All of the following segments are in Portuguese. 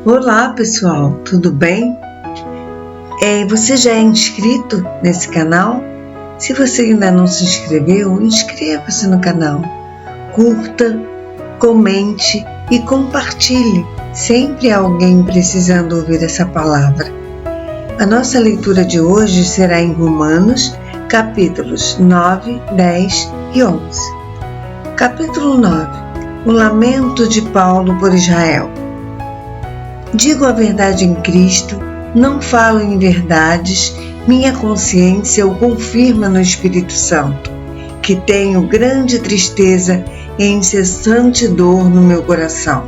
Olá pessoal, tudo bem? Você já é inscrito nesse canal? Se você ainda não se inscreveu, inscreva-se no canal, curta, comente e compartilhe. Sempre há alguém precisando ouvir essa palavra. A nossa leitura de hoje será em Romanos, capítulos 9, 10 e 11. Capítulo 9. O lamento de Paulo por Israel. Digo a verdade em Cristo, não falo em verdades, minha consciência o confirma no Espírito Santo, que tenho grande tristeza e incessante dor no meu coração,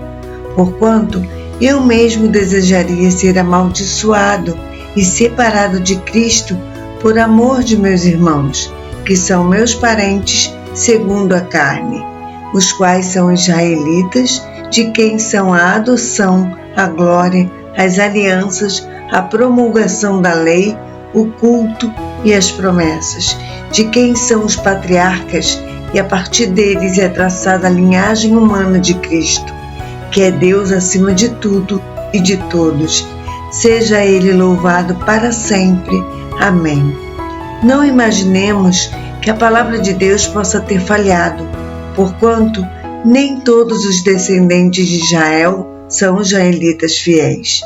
porquanto eu mesmo desejaria ser amaldiçoado e separado de Cristo por amor de meus irmãos, que são meus parentes segundo a carne, os quais são israelitas, de quem são a adoção, a glória, as alianças, a promulgação da lei, o culto e as promessas, de quem são os patriarcas, e a partir deles é traçada a linhagem humana de Cristo, que é Deus acima de tudo e de todos. Seja Ele louvado para sempre. Amém. Não imaginemos que a palavra de Deus possa ter falhado, porquanto nem todos os descendentes de Israel são israelitas fiéis.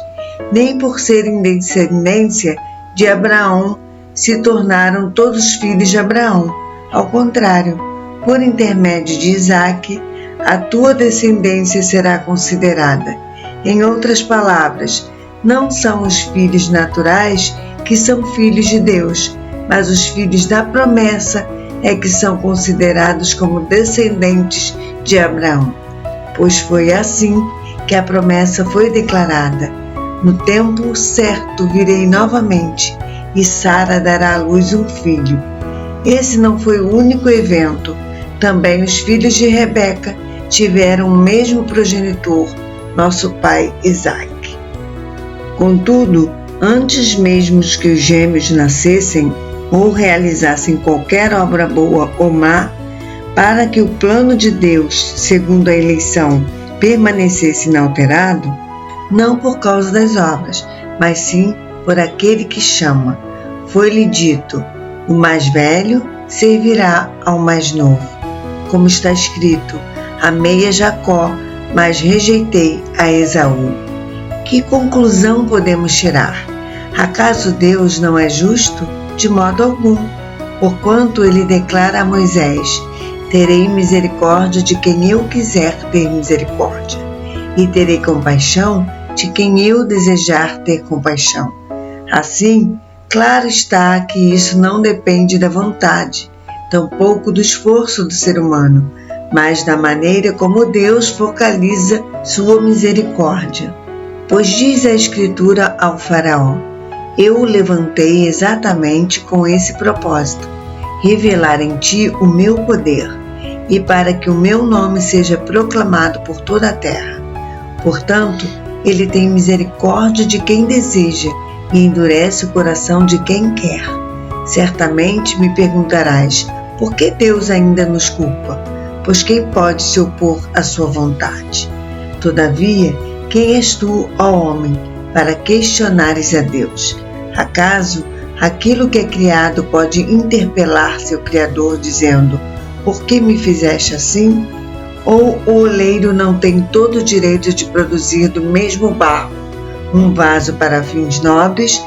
Nem por serem descendência de Abraão se tornaram todos filhos de Abraão. Ao contrário, por intermédio de Isaque, a tua descendência será considerada. Em outras palavras, não são os filhos naturais que são filhos de Deus, mas os filhos da promessa é que são considerados como descendentes de Abraão. Pois foi assim que a promessa foi declarada: no tempo certo virei novamente, e Sara dará à luz um filho. Esse não foi o único evento. Também os filhos de Rebeca tiveram o mesmo progenitor, nosso pai Isaque. Contudo, antes mesmo que os gêmeos nascessem ou realizassem qualquer obra boa ou má, para que o plano de Deus, segundo a eleição, permanecesse inalterado, não por causa das obras, mas sim por aquele que chama. Foi-lhe dito: o mais velho servirá ao mais novo. Como está escrito: amei a Jacó, mas rejeitei a Esaú. Que conclusão podemos tirar? Acaso Deus não é justo? De modo algum. Porquanto ele declara a Moisés: terei misericórdia de quem eu quiser ter misericórdia, e terei compaixão de quem eu desejar ter compaixão. Assim, claro está que isso não depende da vontade, tampouco do esforço do ser humano, mas da maneira como Deus focaliza sua misericórdia. Pois diz a Escritura ao Faraó: eu o levantei exatamente com esse propósito, revelar em ti o meu poder, e para que o meu nome seja proclamado por toda a terra. Portanto, ele tem misericórdia de quem deseja e endurece o coração de quem quer. Certamente me perguntarás: por que Deus ainda nos culpa? Pois quem pode se opor à sua vontade? Todavia, quem és tu, ó homem, para questionares a Deus? Acaso aquilo que é criado pode interpelar seu Criador, dizendo: por que me fizeste assim? Ou o oleiro não tem todo o direito de produzir do mesmo barro um vaso para fins nobres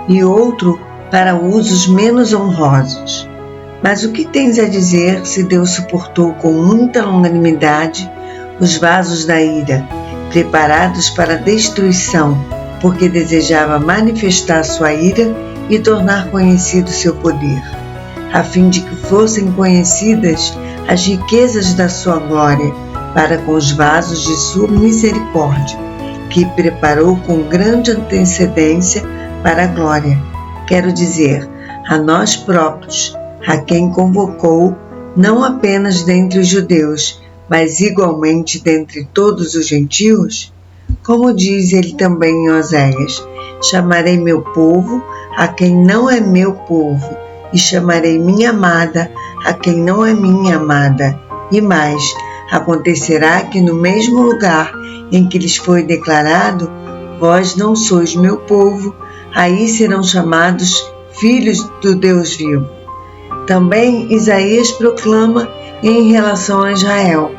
e outro para usos menos honrosos? Mas o que tens a dizer se Deus suportou com muita longanimidade os vasos da ira, preparados para destruição, porque desejava manifestar sua ira e tornar conhecido seu poder, a fim de que fossem conhecidas as riquezas da sua glória para com os vasos de sua misericórdia, que preparou com grande antecedência para a glória. Quero dizer, a nós próprios, a quem convocou, não apenas dentre os judeus, mas igualmente dentre todos os gentios? Como diz ele também em Oséias: chamarei meu povo a quem não é meu povo, e chamarei minha amada a quem não é minha amada. E mais, acontecerá que no mesmo lugar em que lhes foi declarado: vós não sois meu povo, aí serão chamados filhos do Deus vivo. Também Isaías proclama em relação a Israel: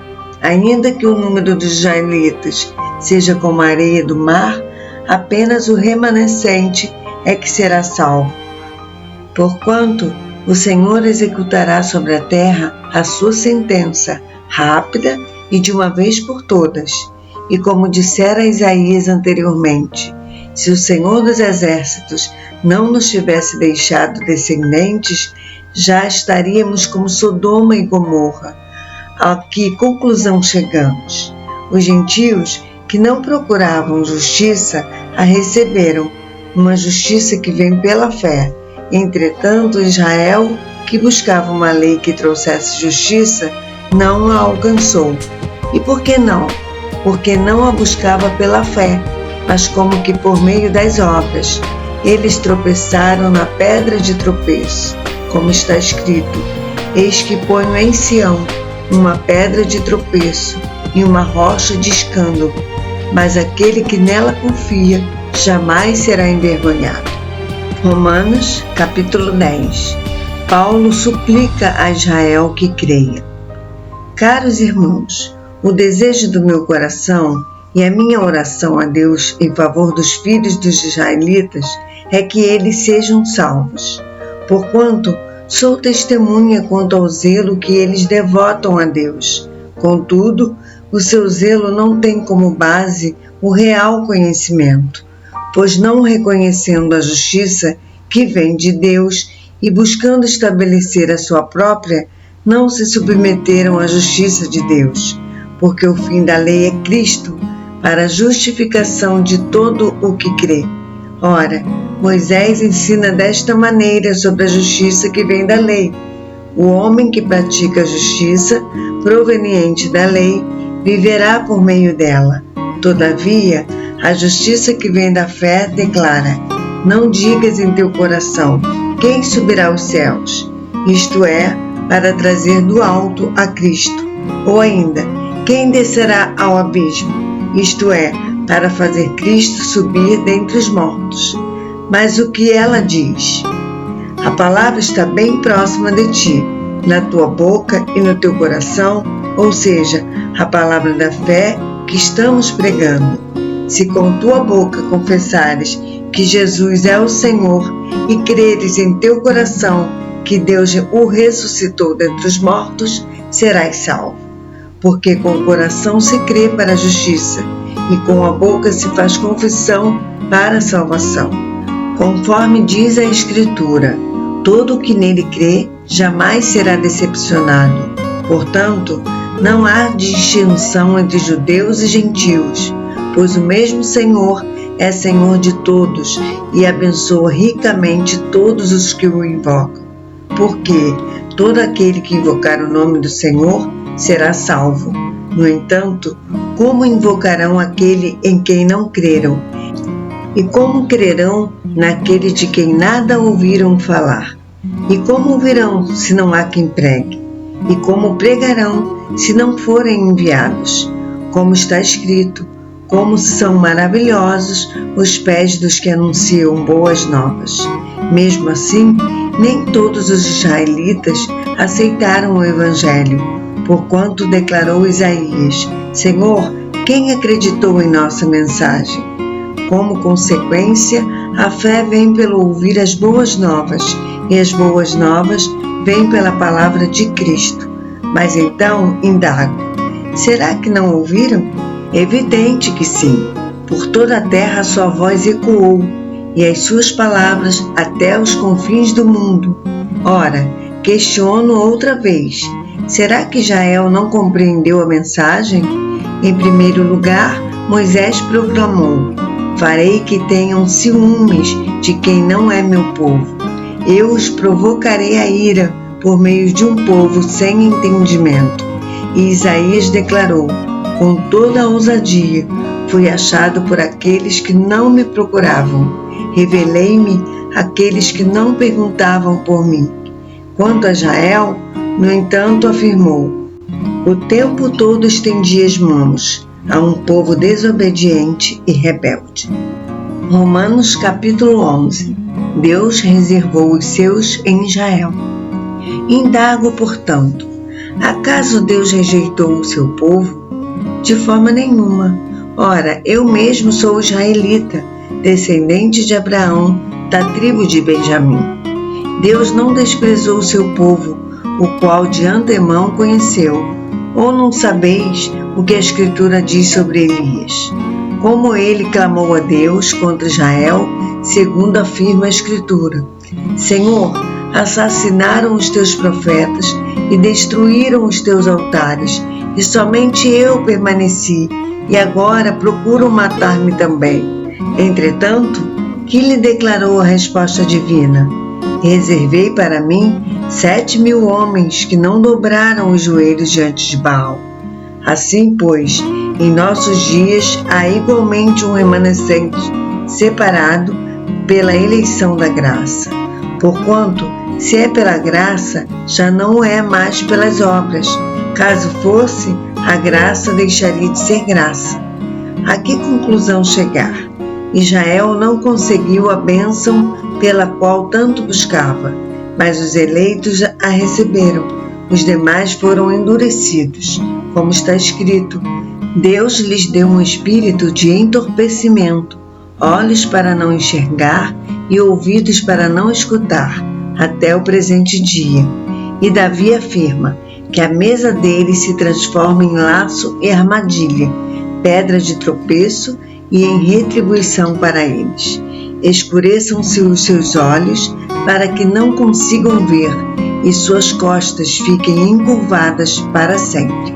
ainda que o número dos israelitas seja como a areia do mar, apenas o remanescente é que será salvo. Porquanto o Senhor executará sobre a terra a sua sentença, rápida e de uma vez por todas. E como dissera Isaías anteriormente, se o Senhor dos Exércitos não nos tivesse deixado descendentes, já estaríamos como Sodoma e Gomorra. A que conclusão chegamos? Os gentios que não procuravam justiça a receberam, uma justiça que vem pela fé. Entretanto, Israel, que buscava uma lei que trouxesse justiça, não a alcançou. E por que não? Porque não a buscava pela fé, mas como que por meio das obras. Eles tropeçaram na pedra de tropeço, como está escrito: eis que ponho em Sião uma pedra de tropeço e uma rocha de escândalo, mas aquele que nela confia jamais será envergonhado. Romanos, capítulo 10. Paulo suplica a Israel que creia. Caros irmãos, o desejo do meu coração e a minha oração a Deus em favor dos filhos dos israelitas é que eles sejam salvos, porquanto sou testemunha quanto ao zelo que eles devotam a Deus. Contudo, o seu zelo não tem como base o real conhecimento, pois não reconhecendo a justiça que vem de Deus e buscando estabelecer a sua própria, não se submeteram à justiça de Deus, porque o fim da lei é Cristo, para a justificação de todo o que crê. Ora, Moisés ensina desta maneira sobre a justiça que vem da lei. O homem que pratica a justiça proveniente da lei viverá por meio dela. Todavia, a justiça que vem da fé declara: não digas em teu coração: quem subirá aos céus? Isto é, para trazer do alto a Cristo. Ou ainda, quem descerá ao abismo? Isto é, para fazer Cristo subir dentre os mortos. Mas o que ela diz? A palavra está bem próxima de ti, na tua boca e no teu coração, ou seja, a palavra da fé que estamos pregando. Se com tua boca confessares que Jesus é o Senhor e creres em teu coração que Deus o ressuscitou dentre os mortos, serás salvo. Porque com o coração se crê para a justiça e com a boca se faz confissão para a salvação. Conforme diz a Escritura, todo o que nele crê jamais será decepcionado. Portanto, não há distinção entre judeus e gentios, pois o mesmo Senhor é Senhor de todos e abençoa ricamente todos os que o invocam. Porque todo aquele que invocar o nome do Senhor será salvo. No entanto, como invocarão aquele em quem não creram? E como crerão naquele de quem nada ouviram falar? E como ouvirão se não há quem pregue? E como pregarão se não forem enviados? Como está escrito: como são maravilhosos os pés dos que anunciam boas novas. Mesmo assim, nem todos os israelitas aceitaram o Evangelho, porquanto declarou Isaías: Senhor, quem acreditou em nossa mensagem? Como consequência, a fé vem pelo ouvir as boas novas, e as boas novas vêm pela palavra de Cristo. Mas então indago: será que não ouviram? É evidente que sim. Por toda a terra a sua voz ecoou, e as suas palavras até os confins do mundo. Ora, questiono outra vez: será que Israel não compreendeu a mensagem? Em primeiro lugar, Moisés proclamou: farei que tenham ciúmes de quem não é meu povo. Eu os provocarei a ira por meio de um povo sem entendimento. E Isaías declarou: com toda a ousadia, fui achado por aqueles que não me procuravam. Revelei-me àqueles que não perguntavam por mim. Quanto a Israel, no entanto, afirmou: o tempo todo estendi as mãos, a um povo desobediente e rebelde. Romanos capítulo 11. Deus reservou os seus em Israel. Indago, portanto, acaso Deus rejeitou o seu povo? De forma nenhuma. Ora, eu mesmo sou israelita, descendente de Abraão, da tribo de Benjamim. Deus não desprezou o seu povo, o qual de antemão conheceu. Ou não sabeis o que a Escritura diz sobre Elias? Como ele clamou a Deus contra Israel, segundo afirma a Escritura: Senhor, assassinaram os teus profetas e destruíram os teus altares, e somente eu permaneci, e agora procuram matar-me também. Entretanto, que lhe declarou a resposta divina? Reservei para mim 7.000 homens que não dobraram os joelhos diante de Baal. Assim, pois, em nossos dias há igualmente um remanescente separado pela eleição da graça. Porquanto, se é pela graça, já não é mais pelas obras. Caso fosse, a graça deixaria de ser graça. A que conclusão chegar? Israel não conseguiu a bênção pela qual tanto buscava, mas os eleitos a receberam. Os demais foram endurecidos, como está escrito: Deus lhes deu um espírito de entorpecimento, olhos para não enxergar e ouvidos para não escutar, até o presente dia. E Davi afirma que a mesa deles se transforma em laço e armadilha, pedra de tropeço e em retribuição para eles. Escureçam-se os seus olhos para que não consigam ver, e suas costas fiquem encurvadas para sempre.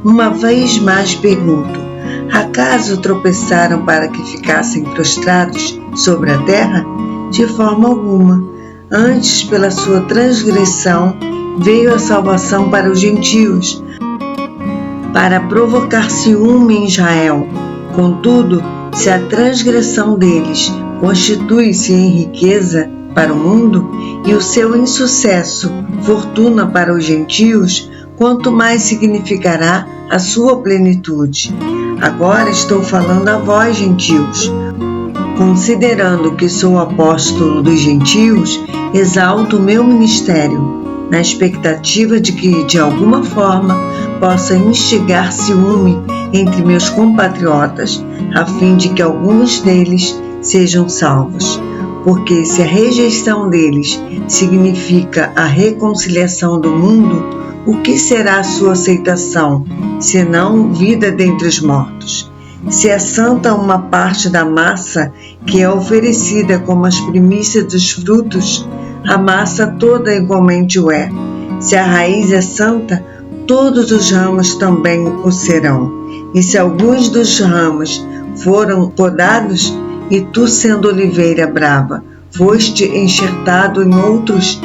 Uma vez mais pergunto: acaso tropeçaram para que ficassem prostrados sobre a terra? De forma alguma. Antes, pela sua transgressão, veio a salvação para os gentios, para provocar ciúme em Israel. Contudo, se a transgressão deles constitui-se em riqueza para o mundo, e o seu insucesso fortuna para os gentios, quanto mais significará a sua plenitude. Agora estou falando a vós, gentios. Considerando que sou apóstolo dos gentios, exalto o meu ministério, na expectativa de que, de alguma forma, possa instigar ciúme entre meus compatriotas, a fim de que alguns deles sejam salvos. Porque se a rejeição deles significa a reconciliação do mundo, o que será a sua aceitação, senão vida dentre os mortos? Se é santa uma parte da massa que é oferecida como as primícias dos frutos, a massa toda igualmente o é. Se a raiz é santa, todos os ramos também o serão. E se alguns dos ramos foram podados, e tu, sendo oliveira brava, foste enxertado em outros,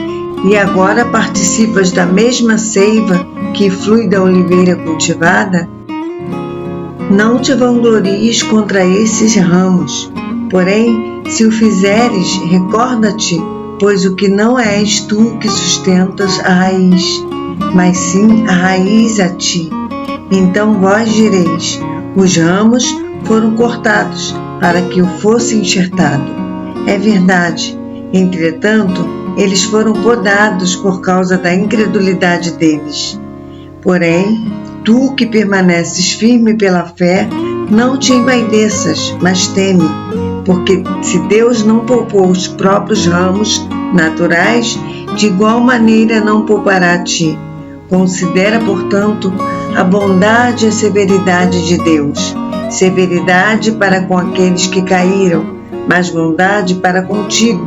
e agora participas da mesma seiva que flui da oliveira cultivada? Não te vanglories contra esses ramos, porém, se o fizeres, recorda-te, pois o que não és tu que sustentas a raiz, mas sim a raiz a ti. Então vós direis: os ramos foram cortados para que o fosse enxertado. É verdade, entretanto, eles foram podados por causa da incredulidade deles. Porém, tu que permaneces firme pela fé, não te envaideças, mas teme, porque se Deus não poupou os próprios ramos naturais, de igual maneira não poupará a ti. Considera, portanto, a bondade e a severidade de Deus. Severidade para com aqueles que caíram, mas bondade para contigo,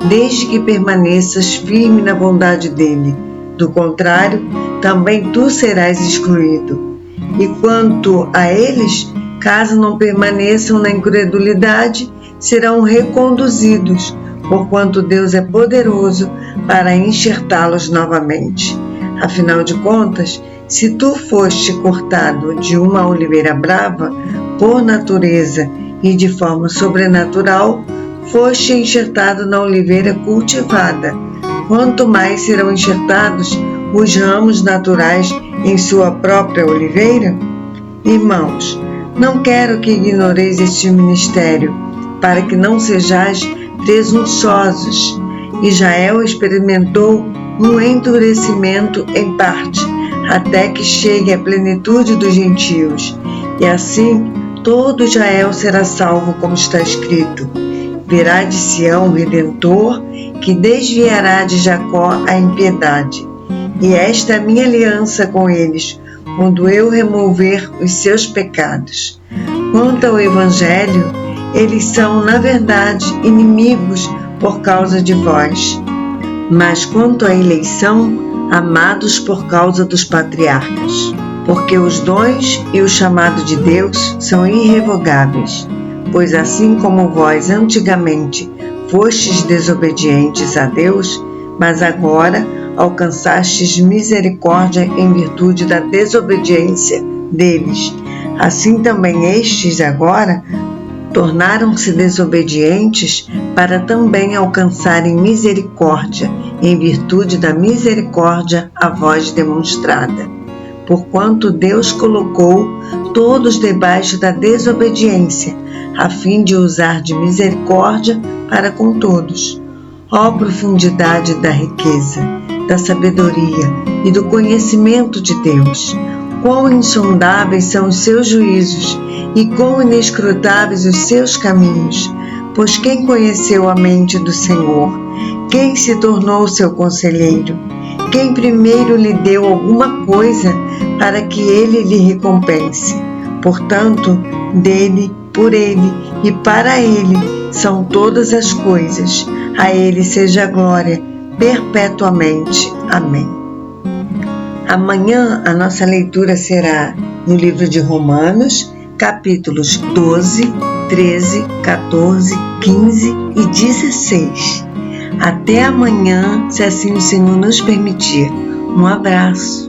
desde que permaneças firme na bondade dele. Do contrário, também tu serás excluído. E quanto a eles, caso não permaneçam na incredulidade, serão reconduzidos, porquanto Deus é poderoso para enxertá-los novamente. Afinal de contas, se tu foste cortado de uma oliveira brava, por natureza e de forma sobrenatural, foste enxertado na oliveira cultivada. Quanto mais serão enxertados os ramos naturais em sua própria oliveira? Irmãos, Não quero que ignoreis este ministério, para que não sejais presunçosos. Israel experimentou um endurecimento em parte, até que chegue a plenitude dos gentios. E assim, todo Israel será salvo, como está escrito. Virá de Sião o Redentor, que desviará de Jacó a impiedade. E esta é a minha aliança com eles, quando eu remover os seus pecados. Quanto ao Evangelho, eles são, na verdade, inimigos por causa de vós. Mas quanto à eleição, amados por causa dos patriarcas. Porque os dons e o chamado de Deus são irrevogáveis. Pois assim como vós antigamente fostes desobedientes a Deus, mas agora alcançastes misericórdia em virtude da desobediência deles, assim também estes agora tornaram-se desobedientes para também alcançarem misericórdia em virtude da misericórdia a vós demonstrada. Porquanto Deus colocou todos debaixo da desobediência, a fim de usar de misericórdia para com todos. Ó profundidade da riqueza, da sabedoria e do conhecimento de Deus! Quão insondáveis são os seus juízos e quão inescrutáveis os seus caminhos! Pois quem conheceu a mente do Senhor? Quem se tornou seu conselheiro? Quem primeiro lhe deu alguma coisa para que ele lhe recompense? Portanto, dele, por ele e para ele são todas as coisas. A ele seja a glória perpetuamente. Amém. Amanhã a nossa leitura será no livro de Romanos, capítulos 12, 13, 14, 15 e 16. Até amanhã, se assim o Senhor nos permitir. Um abraço.